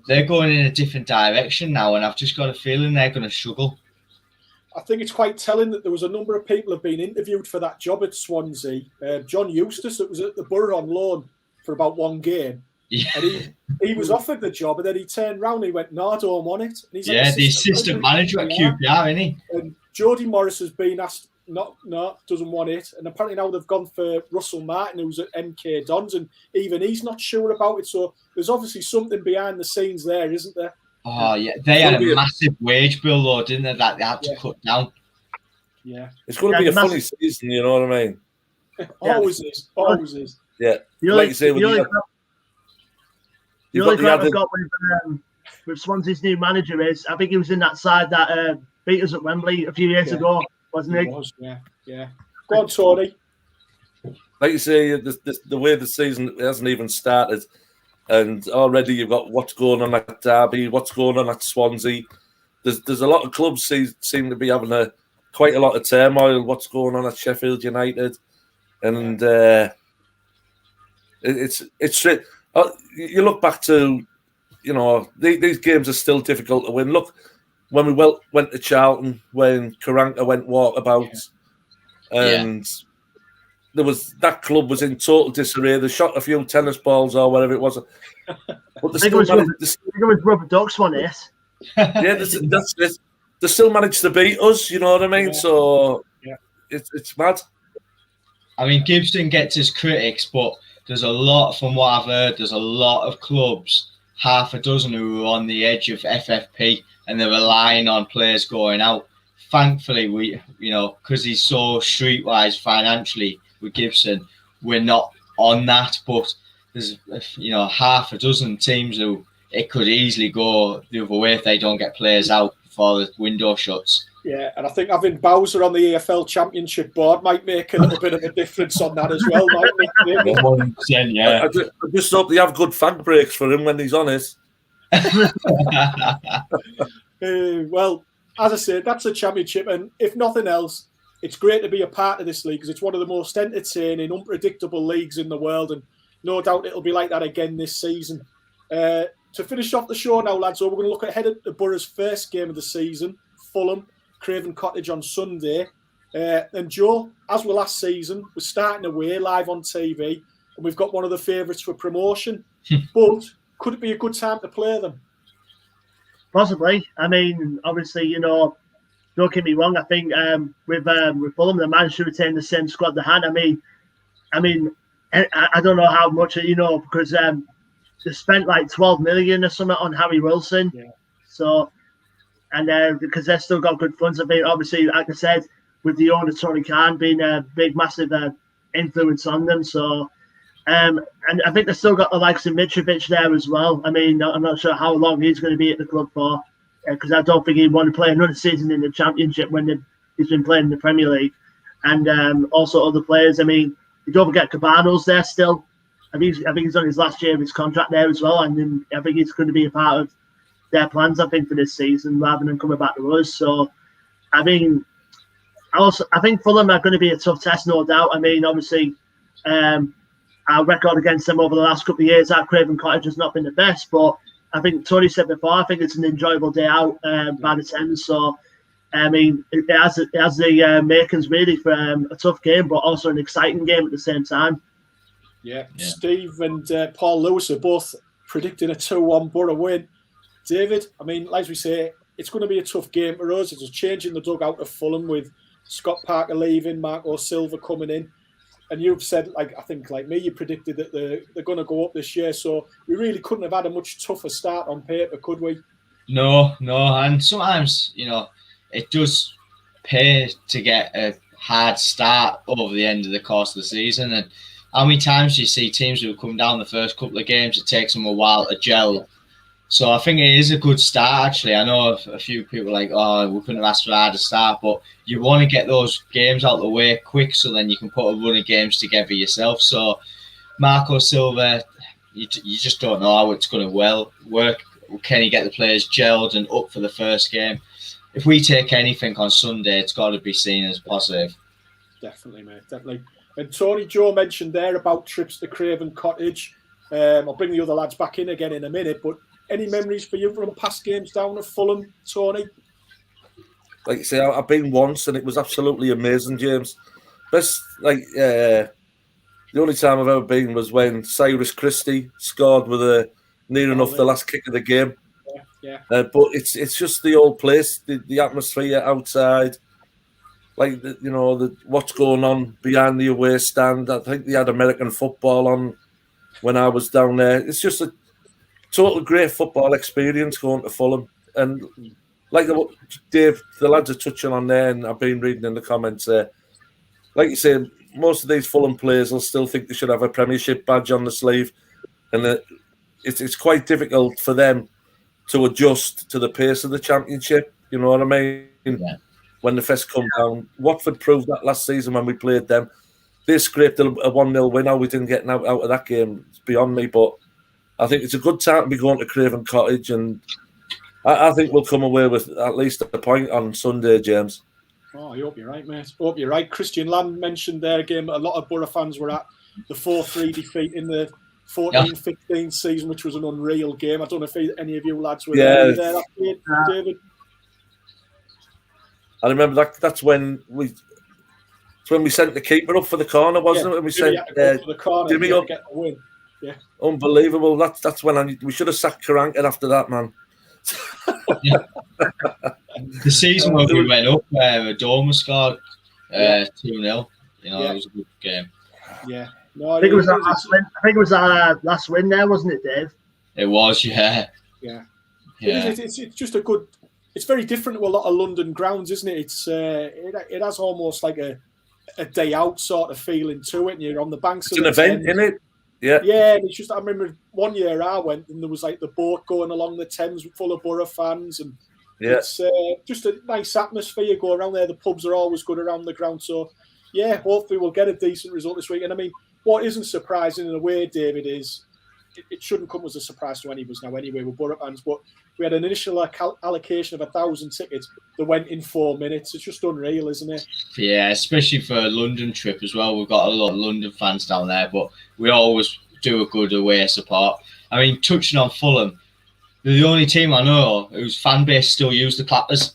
They're going in a different direction now, and I've just got a feeling they're going to struggle. I think it's quite telling that there was a number of people have been interviewed for that job at Swansea. John Eustace, that was at the Boro on loan for about 1 game. Yeah. And he was offered the job, and then he turned round and he went, "No, I don't want it." And he's the assistant manager at QPR, isn't he? And Jody Morris has been asked, no, doesn't want it. And apparently now they've gone for Russell Martin, who's at MK Dons, and even he's not sure about it. So there's obviously something behind the scenes there, isn't there? Oh, yeah. They had a massive wage bill, though, didn't they, that they had to cut down? Yeah. It's going to be a funny season, you know what I mean? Always is. Yeah. Like you say, the only gripe I've got with Swansea's new manager is, I think he was in that side that beat us at Wembley a few years ago, wasn't he? He was, yeah. Go on, Tony. Like you say, the way the season hasn't even started, and already you've got what's going on at Derby, what's going on at Swansea. There's a lot of clubs seem to be having quite a lot of turmoil. What's going on at Sheffield United, and it's you look back to, you know, these games are still difficult to win. Look, when we went to Charlton, when Karanka went walkabout, and there was that club was in total disarray. They shot a few tennis balls or whatever it was. But I think it was Rubber Ducks one, yes. Yeah, that's it. They still managed to beat us, you know what I mean? Yeah. So it's mad. I mean, Gibson gets his critics, but there's a lot, from what I've heard, there's a lot of clubs, half a dozen who are on the edge of FFP, and they're relying on players going out. Thankfully, because he's so streetwise financially with Gibson, we're not on that. But there's, half a dozen teams who it could easily go the other way if they don't get players out before the window shuts. Yeah, and I think having Bowser on the EFL Championship board might make a little bit of a difference on that as well, mightn't it? 100%, yeah. I just hope they have good fag breaks for him when he's on it. Well, as I said, that's the Championship, and if nothing else, it's great to be a part of this league because it's one of the most entertaining, unpredictable leagues in the world, and no doubt it'll be like that again this season. To finish off the show now, lads, we're going to look ahead at the Boro's first game of the season, Fulham, Craven Cottage on Sunday. And Joe, as with last season, we're starting away live on TV, and we've got one of the favourites for promotion. But could it be a good time to play them? Possibly. I mean, obviously, don't get me wrong. I think with Fulham, they managed to retain the same squad they had. I mean, I don't know how much because they spent like 12 million or something on Harry Wilson. Yeah. So, and because they've still got good funds, I think obviously, like I said, with the owner Tony Khan being a big, massive influence on them. So, and I think they've still got the likes of Mitrovic there as well. I mean, I'm not sure how long he's going to be at the club for, because I don't think he'd want to play another season in the Championship when he's been playing in the Premier League. And also other players. I mean, you don't forget Cabano's there still. I think he's on his last year of his contract there as well, and then I think he's going to be a part of their plans, I think, for this season rather than coming back to us. So, I mean, I think Fulham are going to be a tough test, no doubt. I mean, obviously, our record against them over the last couple of years at Craven Cottage has not been the best, but I think Tony said before, I think it's an enjoyable day out by the Thames. So, I mean, it has the makings really for a tough game, but also an exciting game at the same time. Yeah. Steve and Paul Lewis are both predicting a 2-1 Boro win. David, I mean, like we say, it's going to be a tough game for us. It's a change in the dugout of Fulham with Scott Parker leaving, Marco Silva coming in. And you've said, I think like me, you predicted that they're going to go up this year. So we really couldn't have had a much tougher start on paper, could we? No. And sometimes, it does pay to get a hard start over the end of the course of the season. And how many times do you see teams who come down the first couple of games, it takes them a while to gel. So I think it is a good start, actually. I know a few people are like, oh, we couldn't have asked for a harder start, but you want to get those games out of the way quick so then you can put a run of games together yourself. So Marco Silva, you just don't know how it's going to work. Can he get the players gelled and up for the first game? If we take anything on Sunday, it's got to be seen as positive. Definitely, mate, definitely. And Tony, Joe mentioned there about trips to Craven Cottage. I'll bring the other lads back in again in a minute, but any memories for you from past games down at Fulham, Tony? Like you say, I've been once and it was absolutely amazing, James. The only time I've ever been was when Cyrus Christie scored with near enough the last kick of the game. Yeah. But it's just the old place, the atmosphere outside, what's going on behind the away stand. I think they had American football on when I was down there. It's just a total great football experience going to Fulham. And like Dave, the lads are touching on there, and I've been reading in the comments there. Like you say, most of these Fulham players will still think they should have a Premiership badge on the sleeve, and it's quite difficult for them to adjust to the pace of the Championship. You know what I mean? Yeah. When the first come down, Watford proved that last season when we played them. They scraped a 1-0 win. How we didn't get out of that game, it's beyond me. But I think it's a good time to be going to Craven Cottage, and I think we'll come away with at least a point on Sunday, James. Oh, I hope you're right, mate. I hope you're right. Christian Lamb mentioned their game. A lot of Boro fans were at the 4-3 defeat in the 14-15 season, which was an unreal game. I don't know if any of you lads were there that day, David. I remember that's when we sent the keeper up for the corner, wasn't it? And we Jimmy sent for the corner Jimmy up. Get the win. Yeah, unbelievable. That's when we should have sacked Karanka after that, man. The season when we went up, Adoma scored 2-0. It was a good game. Yeah. No, I think it was our last win. I think it was our last win there, wasn't it, Dave? It was, yeah. It's just a good. It's very different to a lot of London grounds, isn't it? It's it has almost like a day out sort of feeling to it, and you're on the banks. It's an event, isn't it? Yeah. Yeah, and it's just. I remember one year I went, and there was like the boat going along the Thames full of Boro fans, and it's just a nice atmosphere. You go around there. The pubs are always good around the ground, so yeah, hopefully we'll get a decent result this week. And I mean, what isn't surprising in a way, David, is it shouldn't come as a surprise to any of us now anyway, we're Boro fans, but we had an initial allocation of 1,000 tickets that went in 4 minutes. It's just unreal, isn't it? Yeah, especially for a London trip as well. We've got a lot of London fans down there, but we always do a good away support. I mean, touching on Fulham, they're the only team I know whose fan base still use the clappers.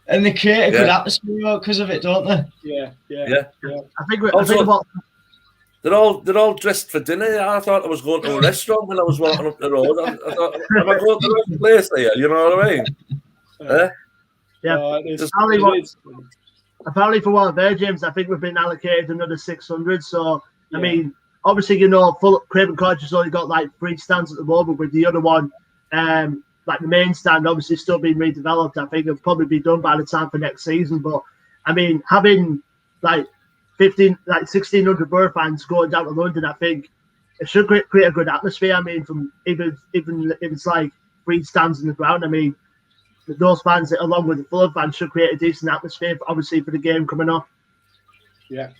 And they create a good atmosphere because of it, don't they? Yeah. I think they're all dressed for dinner. I thought I was going to a restaurant when I was walking up the road. I thought, am I going to the right place here? You know what I mean? Apparently for one of their gyms, I think we've been allocated another 600. So, I mean, obviously, you know, Craven Cottage has only got like 3 stands at the moment, with the other one, like the main stand, obviously still being redeveloped. I think it'll probably be done by the time for next season. But, I mean, having like 1,600 Boro fans going down to London, I think it should create a good atmosphere. I mean, from even if it's like 3 stands in the ground, I mean, those fans, along with the Fulham fans, should create a decent atmosphere, obviously, for the game coming up. Yeah.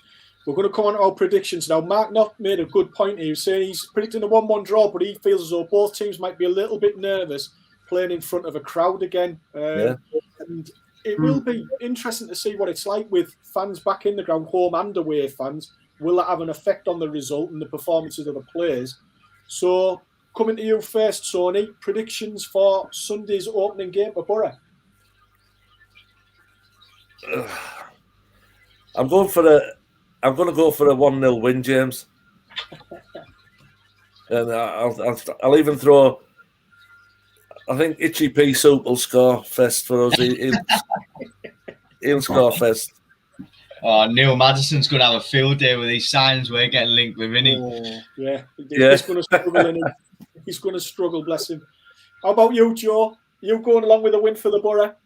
We're going to come on to our predictions now. Mark Knott made a good point here. He was saying he's predicting a 1-1 draw, but he feels as though both teams might be a little bit nervous playing in front of a crowd again. And it will be interesting to see what it's like with fans back in the ground, home and away fans. Will that have an effect on the result and the performances of the players? So, coming to you first, Tony, predictions for Sunday's opening game for Boro. I'm going to go for a 1-0 win, James. And I'll even throw. I think Itchy P Soup will score first for us. He'll score first. Oh, Neil Madison's going to have a field day with these signs we're getting linked with, isn't he? He's going to struggle, isn't he? He's going to struggle, bless him. How about you, Joe? You going along with a win for the Boro?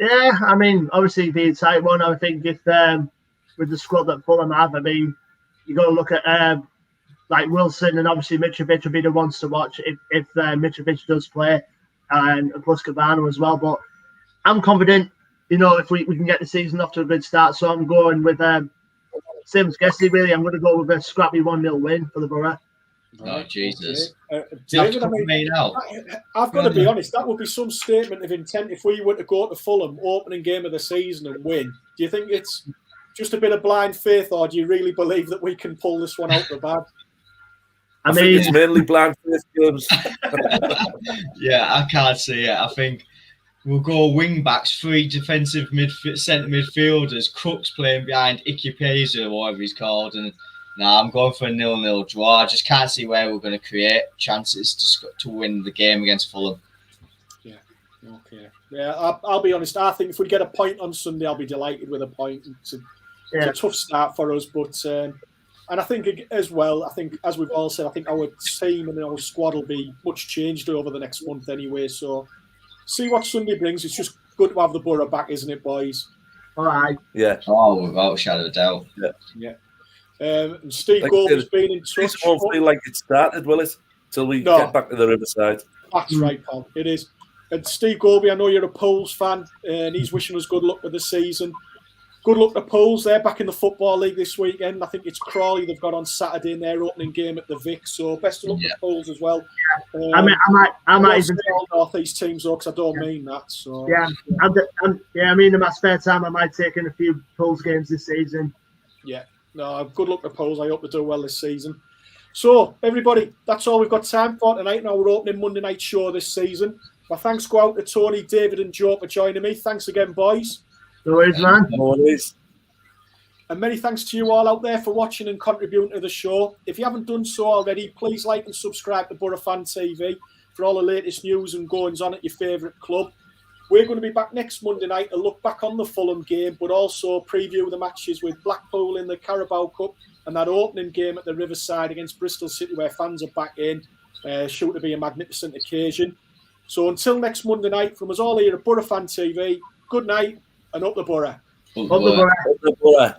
Yeah, I mean, obviously the exciting one. I think if with the squad that Fulham have, I mean, you got to look at like Wilson, and obviously Mitrovic will be the ones to watch if Mitrovic does play, and plus Cabano as well. But I'm confident, you know, if we can get the season off to a good start. So I'm going with same as Guesty, really. I'm going to go with a scrappy 1-0 win for the Boro. Oh, Jesus. David, I've got to be honest, that would be some statement of intent if we were to go to Fulham, opening game of the season, and win. Do you think it's just a bit of blind faith, or do you really believe that we can pull this one out the bag? I think it's mainly blind faith, James. Yeah, I can't see it. I think we'll go wing backs, 3 defensive centre midfielders, Crooks playing behind Ikepeza, or whatever he's called, and I'm going for a 0-0 draw. I just can't see where we're going to create chances to win the game against Fulham. Yeah, okay. Yeah, I'll be honest. I think if we get a point on Sunday, I'll be delighted with a point. It's a tough start for us, but and I think as well, I think as we've all said, I think our team and our squad will be much changed over the next month anyway. So see what Sunday brings. It's just good to have the Boro back, isn't it, boys? All right. Yeah. Oh, without a shadow of a doubt. Yeah. And Steve Gold's been in touch. This won't feel like it started, will it? Till we get back to the Riverside. That's right, pal. It is. And Steve Gorby, I know you're a Poles fan, and he's wishing us good luck with the season. Good luck to Poles. They're back in the Football League this weekend. I think it's Crawley they've got on Saturday in their opening game at the Vic. So best of luck to Poles as well. I might even North East teams though, because I don't mean that. So I mean in my spare time I might take in a few Poles games this season. Yeah. No, good luck to Poles. I hope they do well this season. So, everybody, that's all we've got time for tonight. Now we're opening Monday night show this season. My thanks go out to Tony, David and Joe for joining me. Thanks again, boys. No worries, man. No worries. And many thanks to you all out there for watching and contributing to the show. If you haven't done so already, please like and subscribe to Boro Fan TV for all the latest news and goings on at your favourite club. We're going to be back next Monday night to look back on the Fulham game, but also preview the matches with Blackpool in the Carabao Cup and that opening game at the Riverside against Bristol City where fans are back in. Sure to be a magnificent occasion. So until next Monday night, from us all here at Boro Fan TV, good night and up the Boro. Up the Boro. Up the Boro.